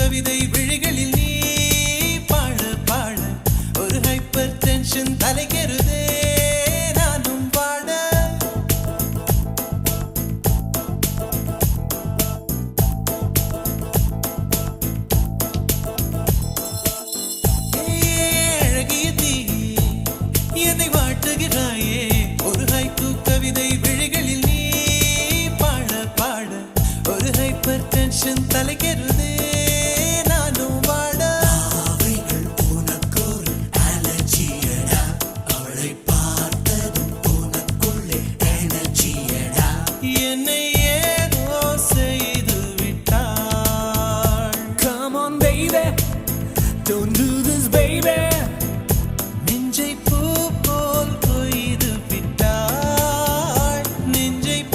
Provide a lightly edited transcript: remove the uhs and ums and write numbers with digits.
கவிதை விழிகளில் நீ பாட பாட ஒரு ஹைப்பர் டென்ஷன் தலைகெறுதே நானும் பாட அழகிய தீ என்னை வாட்டுகிறாயே ஒரு ஹைக்கூ கவிதை விழிகளில் நீ பாட பாட ஒரு ஹைப்பர் டென்ஷன் தலைகெறுதே நானும் வாட அவைகள் உனக்கொரு அலர்ஜியடா அவளை பார்த்ததும் உனக்குள்ளே எனர்ஜியடா என்னை